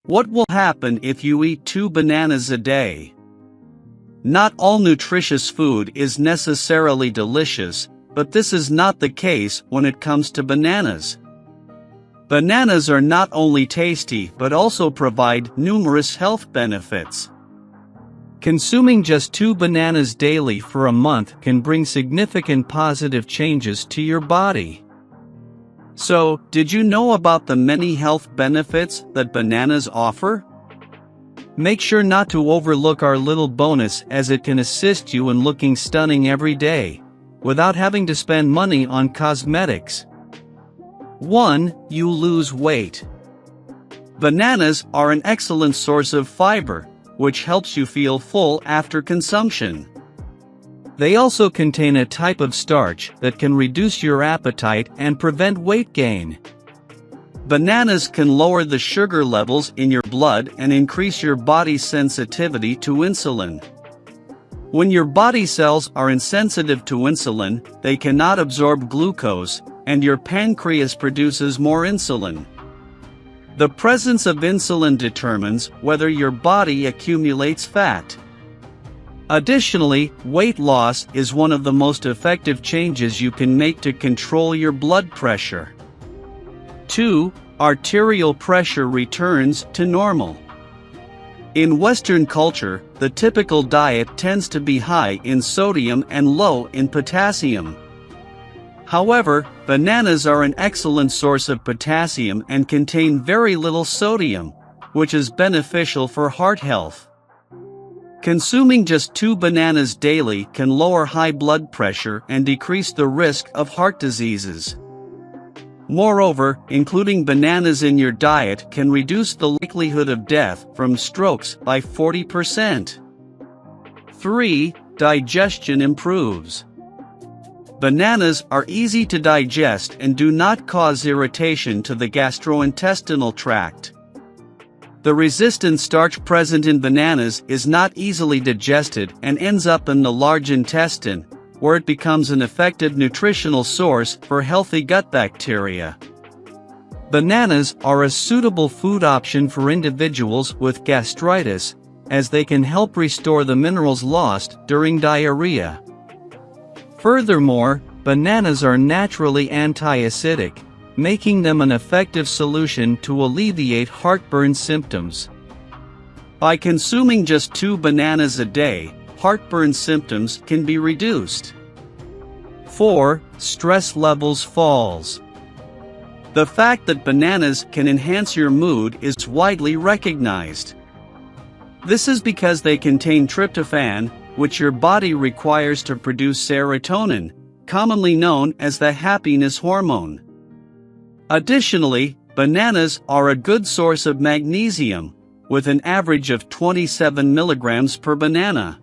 What will happen if you eat 2 bananas a day? Not all nutritious food is necessarily delicious, but this is not the case when it comes to bananas. Bananas are not only tasty but also provide numerous health benefits. Consuming just 2 bananas daily for a month can bring significant positive changes to your body. So, did you know about the many health benefits that bananas offer? Make sure not to overlook our little bonus, as it can assist you in looking stunning every day, without having to spend money on cosmetics. 1. You lose weight. Bananas are an excellent source of fiber, which helps you feel full after consumption. They also contain a type of starch that can reduce your appetite and prevent weight gain. Bananas can lower the sugar levels in your blood and increase your body's sensitivity to insulin. When your body cells are insensitive to insulin, they cannot absorb glucose, and your pancreas produces more insulin. The presence of insulin determines whether your body accumulates fat. Additionally, weight loss is one of the most effective changes you can make to control your blood pressure. 2. Arterial pressure returns to normal. In Western culture, the typical diet tends to be high in sodium and low in potassium. However, bananas are an excellent source of potassium and contain very little sodium, which is beneficial for heart health. Consuming just 2 bananas daily can lower high blood pressure and decrease the risk of heart diseases. Moreover, including bananas in your diet can reduce the likelihood of death from strokes by 40%. 3. Digestion improves. Bananas are easy to digest and do not cause irritation to the gastrointestinal tract. The resistant starch present in bananas is not easily digested and ends up in the large intestine, where it becomes an effective nutritional source for healthy gut bacteria. Bananas are a suitable food option for individuals with gastritis, as they can help restore the minerals lost during diarrhea. Furthermore, bananas are naturally anti-acidic, making them an effective solution to alleviate heartburn symptoms. By consuming just 2 bananas a day, heartburn symptoms can be reduced. 4. Stress levels falls. The fact that bananas can enhance your mood is widely recognized. This is because they contain tryptophan, which your body requires to produce serotonin, commonly known as the happiness hormone. Additionally, bananas are a good source of magnesium, with an average of 27 milligrams per banana.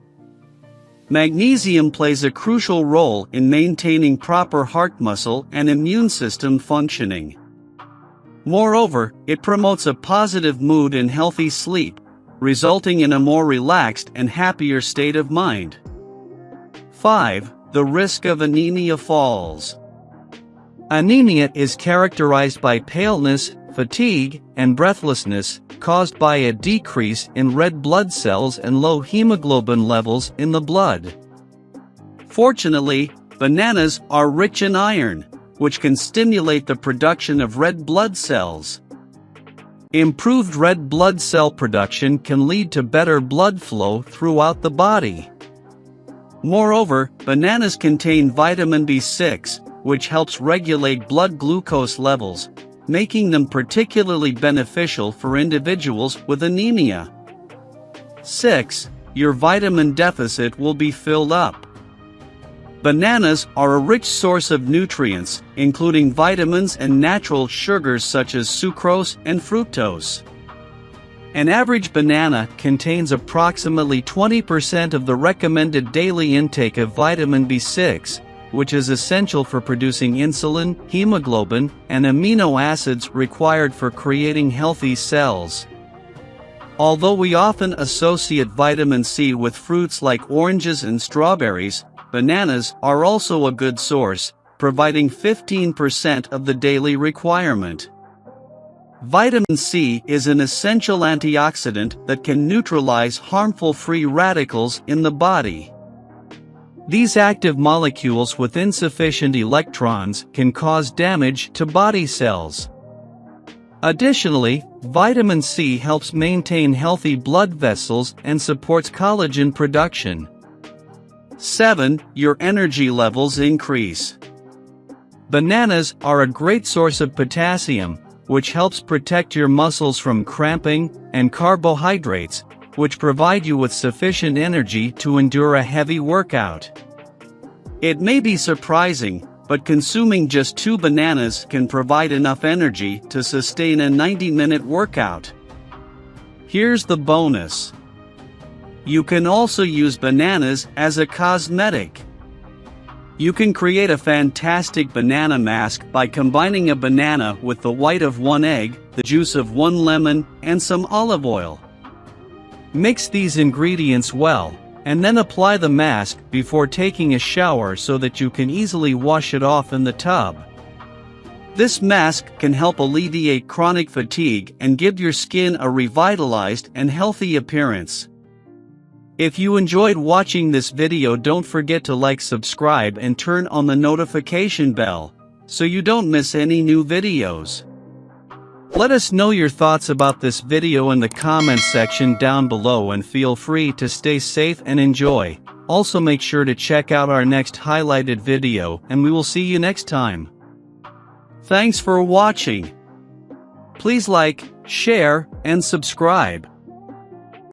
Magnesium plays a crucial role in maintaining proper heart muscle and immune system functioning. Moreover, it promotes a positive mood and healthy sleep, resulting in a more relaxed and happier state of mind. 5. The risk of anemia falls. Anemia is characterized by paleness, fatigue, and breathlessness, caused by a decrease in red blood cells and low hemoglobin levels in the blood. Fortunately, bananas are rich in iron, which can stimulate the production of red blood cells. Improved red blood cell production can lead to better blood flow throughout the body. Moreover, bananas contain vitamin B6, which helps regulate blood glucose levels, making them particularly beneficial for individuals with anemia. 6. Your vitamin deficit will be filled up. Bananas are a rich source of nutrients, including vitamins and natural sugars such as sucrose and fructose. An average banana contains approximately 20% of the recommended daily intake of vitamin B6, which is essential for producing insulin, hemoglobin, and amino acids required for creating healthy cells. Although we often associate vitamin C with fruits like oranges and strawberries, bananas are also a good source, providing 15% of the daily requirement. Vitamin C is an essential antioxidant that can neutralize harmful free radicals in the body. These active molecules with insufficient electrons can cause damage to body cells. Additionally, vitamin C helps maintain healthy blood vessels and supports collagen production. 7. Your energy levels increase. Bananas are a great source of potassium, which helps protect your muscles from cramping, and carbohydrates, which provide you with sufficient energy to endure a heavy workout. It may be surprising, but consuming just 2 bananas can provide enough energy to sustain a 90-minute workout. Here's the bonus. You can also use bananas as a cosmetic. You can create a fantastic banana mask by combining a banana with the white of 1 egg, the juice of 1 lemon, and some olive oil. Mix these ingredients well, and then apply the mask before taking a shower so that you can easily wash it off in the tub. This mask can help alleviate chronic fatigue and give your skin a revitalized and healthy appearance. If you enjoyed watching this video, don't forget to like, subscribe, and turn on the notification bell, so you don't miss any new videos. Let us know your thoughts about this video in the comments section down below, and feel free to stay safe and enjoy. Also make sure to check out our next highlighted video, and we will see you next time. Thanks for watching. Please like, share, and subscribe.